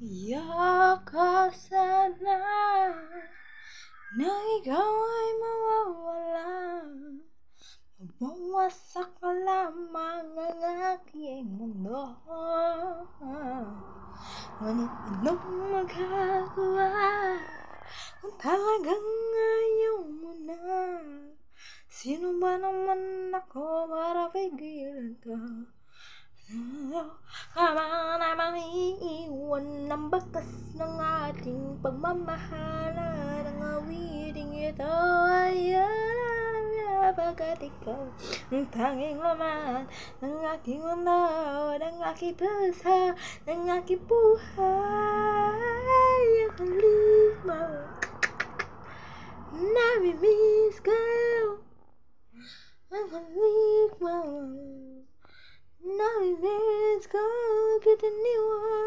Iyak ka sana na ikaw ay mawawala. Mawawasak na lamang ang aking mundo. Ngunit anong magagawa kung talagang ayaw mo na? Sino ba naman ako para pigilan ka? Kama namang iiwan ng bakas ng ating pagmamahalan. Ang awiting ito ay pagkat ikaw ang tanging laman ng aking mundo, ng aking puso, ng aking buhay. Ang halik mo, nami-miss ko. Ang halik mo, nami-miss ko. Kitaniwan